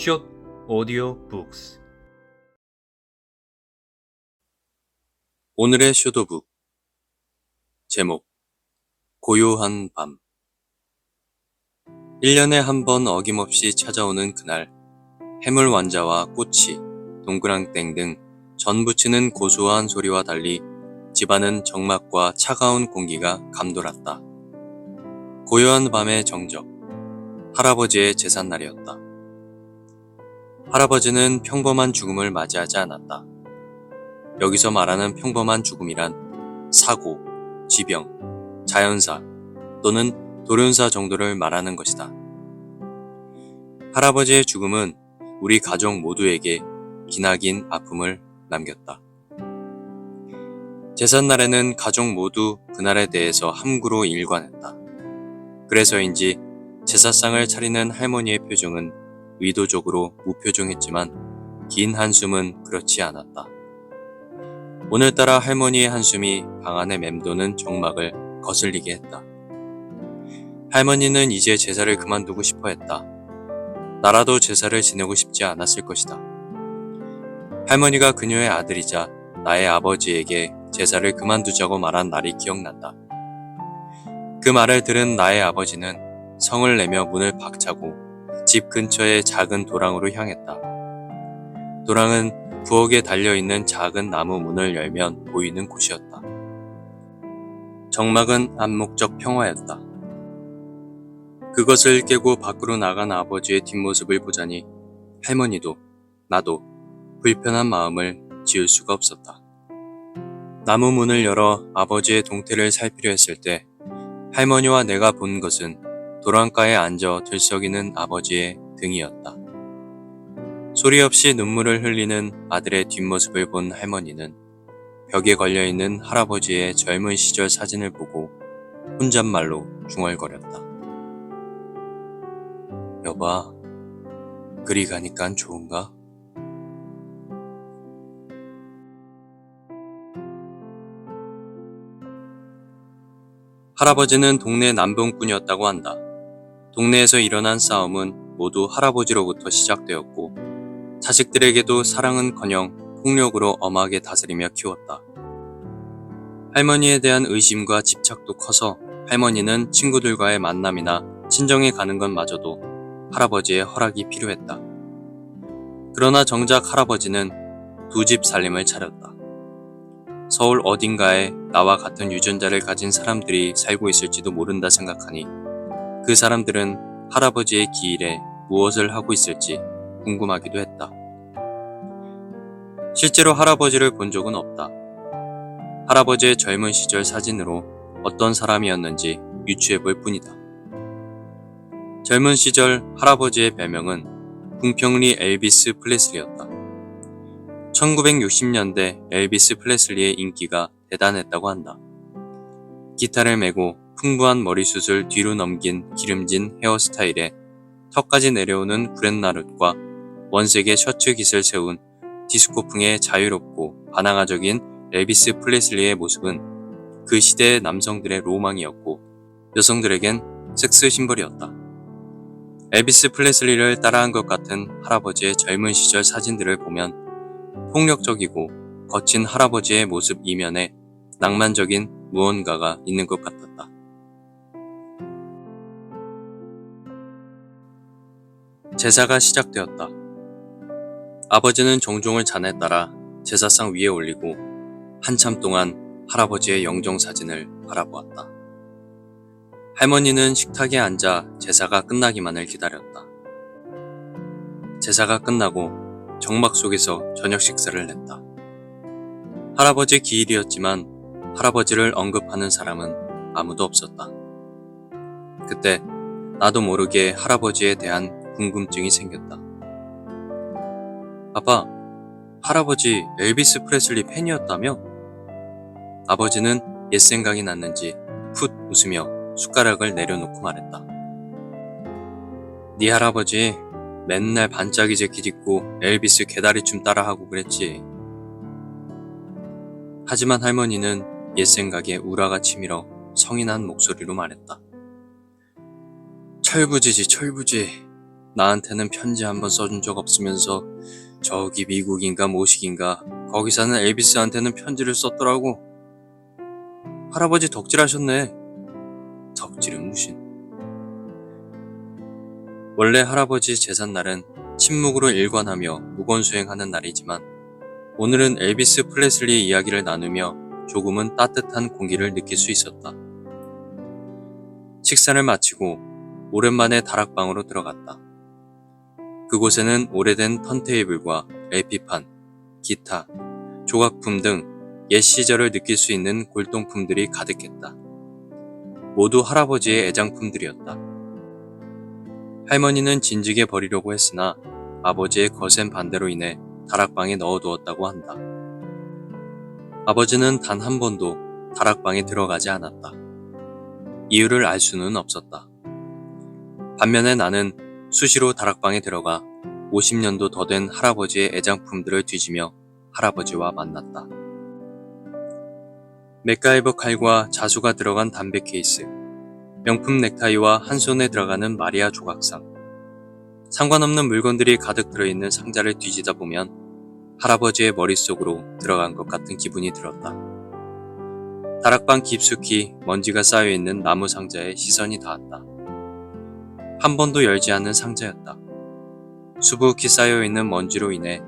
Short Audio Books. 오늘의 쇼도북 제목 고요한 밤 1년에 한 번 어김없이 찾아오는 그날 해물 완자와 꼬치, 동그랑땡 등 전 부치는 고소한 소리와 달리 집안은 정막과 차가운 공기가 감돌았다. 고요한 밤의 정적, 할아버지의 제삿날이었다. 할아버지는 평범한 죽음을 맞이하지 않았다. 여기서 말하는 평범한 죽음이란 사고, 지병, 자연사 또는 돌연사 정도를 말하는 것이다. 할아버지의 죽음은 우리 가족 모두에게 기나긴 아픔을 남겼다. 제삿날에는 가족 모두 그날에 대해서 함구로 일관했다. 그래서인지 제사상을 차리는 할머니의 표정은 의도적으로 무표정했지만 긴 한숨은 그렇지 않았다. 오늘따라 할머니의 한숨이 방 안에 맴도는 정막을 거슬리게 했다. 할머니는 이제 제사를 그만두고 싶어 했다. 나라도 제사를 지내고 싶지 않았을 것이다. 할머니가 그녀의 아들이자 나의 아버지에게 제사를 그만두자고 말한 날이 기억난다. 그 말을 들은 나의 아버지는 성을 내며 문을 박차고 집 근처의 작은 도랑으로 향했다. 도랑은 부엌에 달려있는 작은 나무 문을 열면 보이는 곳이었다. 정막은 암묵적 평화였다. 그것을 깨고 밖으로 나간 아버지의 뒷모습을 보자니 할머니도 나도 불편한 마음을 지을 수가 없었다. 나무 문을 열어 아버지의 동태를 살피려 했을 때 할머니와 내가 본 것은 도랑가에 앉아 들썩이는 아버지의 등이었다. 소리 없이 눈물을 흘리는 아들의 뒷모습을 본 할머니는 벽에 걸려있는 할아버지의 젊은 시절 사진을 보고 혼잣말로 중얼거렸다. 여봐, 그리 가니깐 좋은가? 할아버지는 동네 남봉꾼이었다고 한다. 동네에서 일어난 싸움은 모두 할아버지로부터 시작되었고 자식들에게도 사랑은커녕 폭력으로 엄하게 다스리며 키웠다. 할머니에 대한 의심과 집착도 커서 할머니는 친구들과의 만남이나 친정에 가는 것마저도 할아버지의 허락이 필요했다. 그러나 정작 할아버지는 두 집 살림을 차렸다. 서울 어딘가에 나와 같은 유전자를 가진 사람들이 살고 있을지도 모른다 생각하니 그 사람들은 할아버지의 기일에 무엇을 하고 있을지 궁금하기도 했다. 실제로 할아버지를 본 적은 없다. 할아버지의 젊은 시절 사진으로 어떤 사람이었는지 유추해 볼 뿐이다. 젊은 시절 할아버지의 별명은 궁평리 엘비스 프레슬리였다. 1960년대 엘비스 프레슬리의 인기가 대단했다고 한다. 기타를 메고 풍부한 머리숱을 뒤로 넘긴 기름진 헤어스타일에 턱까지 내려오는 구렛나룻과 원색의 셔츠 깃을 세운 디스코풍의 자유롭고 반항아적인 엘비스 프레슬리의 모습은 그 시대의 남성들의 로망이었고 여성들에겐 섹스 심벌이었다. 엘비스 프레슬리를 따라한 것 같은 할아버지의 젊은 시절 사진들을 보면 폭력적이고 거친 할아버지의 모습 이면에 낭만적인 무언가가 있는 것 같았다. 제사가 시작되었다. 아버지는 종종을 잔에 따라 제사상 위에 올리고 한참 동안 할아버지의 영정사진을 바라보았다. 할머니는 식탁에 앉아 제사가 끝나기만을 기다렸다. 제사가 끝나고 정막 속에서 저녁 식사를 냈다. 할아버지 기일이었지만 할아버지를 언급하는 사람은 아무도 없었다. 그때 나도 모르게 할아버지에 대한 궁금증이 생겼다. 아빠, 할아버지 엘비스 프레슬리 팬이었다며? 아버지는 옛 생각이 났는지 풋 웃으며 숟가락을 내려놓고 말했다. 네 할아버지 맨날 반짝이 재킷 입고 엘비스 개다리춤 따라하고 그랬지. 하지만 할머니는 옛 생각에 우라가 치밀어 성이 난 목소리로 말했다. 철부지지 철부지. 나한테는 편지 한번 써준 적 없으면서 저기 미국인가 모식인가 거기 사는 엘비스한테는 편지를 썼더라고. 할아버지 덕질하셨네. 덕질은 무슨. 원래 할아버지 제삿날은 침묵으로 일관하며 무건수행하는 날이지만 오늘은 엘비스 프레슬리 이야기를 나누며 조금은 따뜻한 공기를 느낄 수 있었다. 식사를 마치고 오랜만에 다락방으로 들어갔다. 그곳에는 오래된 턴테이블과 LP판, 기타, 조각품 등 옛 시절을 느낄 수 있는 골동품들이 가득했다. 모두 할아버지의 애장품들이었다. 할머니는 진즉에 버리려고 했으나 아버지의 거센 반대로 인해 다락방에 넣어두었다고 한다. 아버지는 단 한 번도 다락방에 들어가지 않았다. 이유를 알 수는 없었다. 반면에 나는 수시로 다락방에 들어가 50년도 더 된 할아버지의 애장품들을 뒤지며 할아버지와 만났다. 맥가이버 칼과 자수가 들어간 담배 케이스, 명품 넥타이와 한 손에 들어가는 마리아 조각상, 상관없는 물건들이 가득 들어있는 상자를 뒤지다 보면 할아버지의 머릿속으로 들어간 것 같은 기분이 들었다. 다락방 깊숙이 먼지가 쌓여있는 나무 상자에 시선이 닿았다. 한 번도 열지 않는 상자였다. 수북히 쌓여있는 먼지로 인해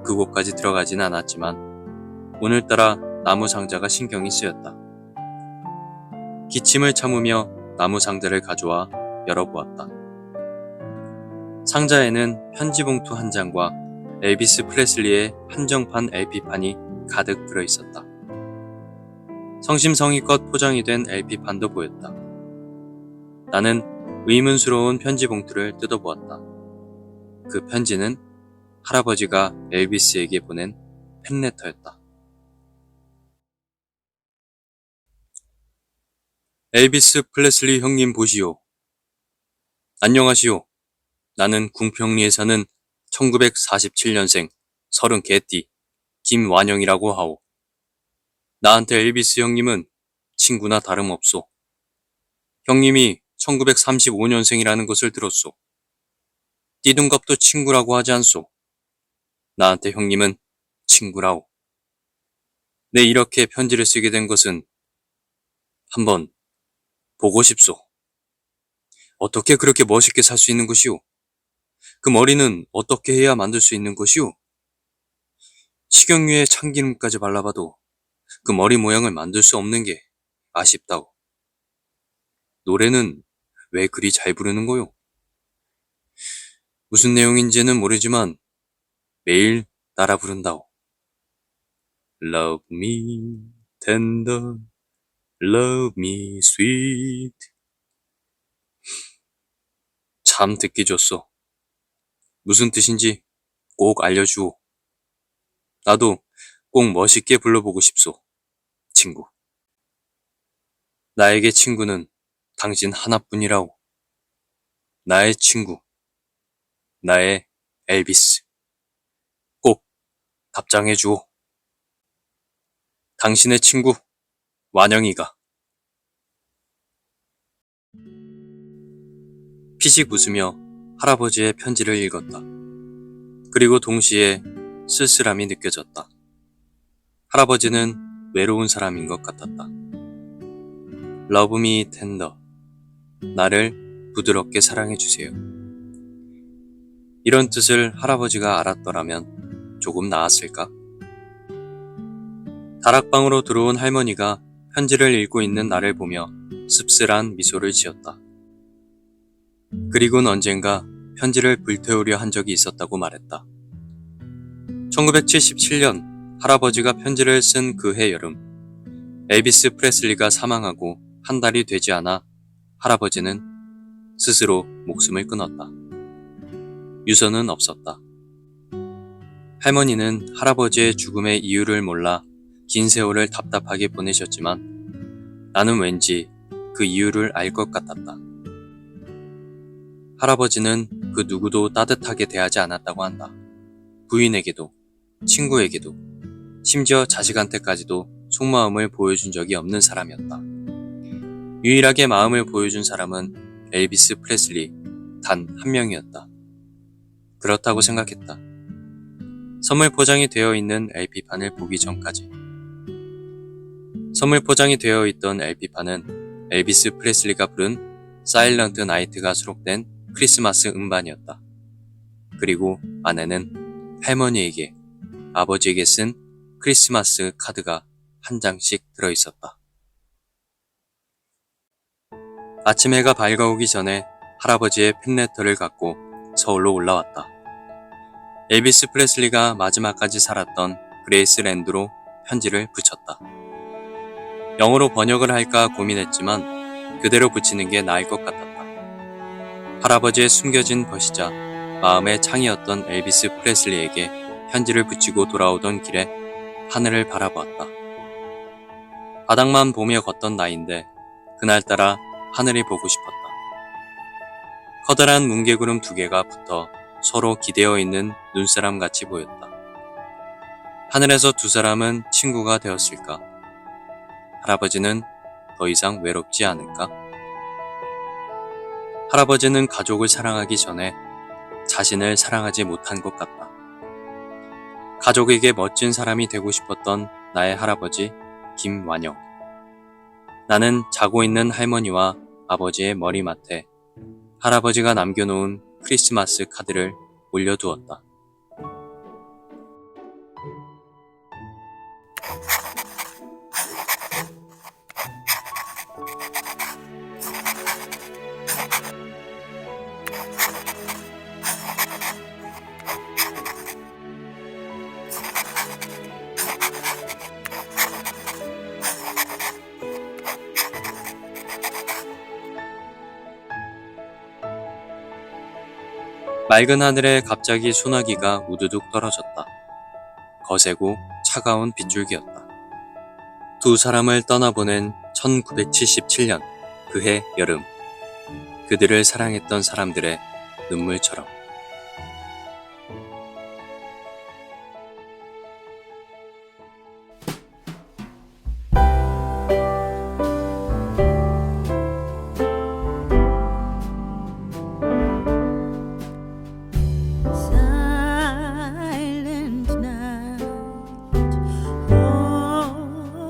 그곳까지 들어가진 않았지만 오늘따라 나무 상자가 신경이 쓰였다. 기침을 참으며 나무 상자를 가져와 열어보았다. 상자에는 편지 봉투 한 장과 엘비스 프레슬리의 한정판 LP판이 가득 들어있었다. 성심성의껏 포장이 된 LP판도 보였다. 나는 의문스러운 편지 봉투를 뜯어보았다. 그 편지는 할아버지가 엘비스에게 보낸 팬레터였다. 엘비스 프레슬리 형님 보시오. 안녕하시오. 나는 궁평리에 사는 1947년생 30개띠 김완영이라고 하오. 나한테 엘비스 형님은 친구나 다름없소. 형님이 1935년생이라는 것을 들었소. 띠둥갑도 친구라고 하지 않소. 나한테 형님은 친구라오. 내 이렇게 편지를 쓰게 된 것은 한번 보고 싶소. 어떻게 그렇게 멋있게 살 수 있는 것이오? 그 머리는 어떻게 해야 만들 수 있는 것이오? 식용유에 참기름까지 발라봐도 그 머리 모양을 만들 수 없는 게 아쉽다오. 노래는 왜 그리 잘 부르는 거요? 무슨 내용인지는 모르지만 매일 따라 부른다오. Love me tender, love me sweet. 참 듣기 좋소. 무슨 뜻인지 꼭 알려주오. 나도 꼭 멋있게 불러보고 싶소, 친구. 나에게 친구는 당신 하나뿐이라오. 나의 친구, 나의 엘비스. 꼭 답장해주오. 당신의 친구, 완영이가. 피식 웃으며 할아버지의 편지를 읽었다. 그리고 동시에 쓸쓸함이 느껴졌다. 할아버지는 외로운 사람인 것 같았다. Love me tender. 나를 부드럽게 사랑해주세요. 이런 뜻을 할아버지가 알았더라면 조금 나았을까? 다락방으로 들어온 할머니가 편지를 읽고 있는 나를 보며 씁쓸한 미소를 지었다. 그리곤 언젠가 편지를 불태우려 한 적이 있었다고 말했다. 1977년 할아버지가 편지를 쓴 그 해 여름, 엘비스 프레슬리가 사망하고 한 달이 되지 않아 할아버지는 스스로 목숨을 끊었다. 유서는 없었다. 할머니는 할아버지의 죽음의 이유를 몰라 긴 세월을 답답하게 보내셨지만 나는 왠지 그 이유를 알 것 같았다. 할아버지는 그 누구도 따뜻하게 대하지 않았다고 한다. 부인에게도, 친구에게도, 심지어 자식한테까지도 속마음을 보여준 적이 없는 사람이었다. 유일하게 마음을 보여준 사람은 엘비스 프레슬리 단 한 명이었다. 그렇다고 생각했다. 선물 포장이 되어 있는 LP판을 보기 전까지. 선물 포장이 되어 있던 LP판은 엘비스 프레슬리가 부른 사일런트 나이트가 수록된 크리스마스 음반이었다. 그리고 안에는 할머니에게, 아버지에게 쓴 크리스마스 카드가 한 장씩 들어있었다. 아침 해가 밝아오기 전에 할아버지의 팬레터를 갖고 서울로 올라왔다. 엘비스 프레슬리가 마지막까지 살았던 그레이스랜드로 편지를 붙였다. 영어로 번역을 할까 고민했지만 그대로 붙이는 게 나을 것 같았다. 할아버지의 숨겨진 벗이자 마음의 창이었던 엘비스 프레슬리에게 편지를 붙이고 돌아오던 길에 하늘을 바라보았다. 바닥만 보며 걷던 나인데 그날따라 하늘이 보고 싶었다. 커다란 뭉게구름 2개가 붙어 서로 기대어 있는 눈사람 같이 보였다. 하늘에서 2사람은 친구가 되었을까? 할아버지는 더 이상 외롭지 않을까? 할아버지는 가족을 사랑하기 전에 자신을 사랑하지 못한 것 같다. 가족에게 멋진 사람이 되고 싶었던 나의 할아버지 김완영. 나는 자고 있는 할머니와 아버지의 머리맡에 할아버지가 남겨놓은 크리스마스 카드를 올려두었다. 맑은 하늘에 갑자기 소나기가 우두둑 떨어졌다. 거세고 차가운 빗줄기였다. 2사람을 떠나보낸 1977년 그해 여름. 그들을 사랑했던 사람들의 눈물처럼. Silent night, holy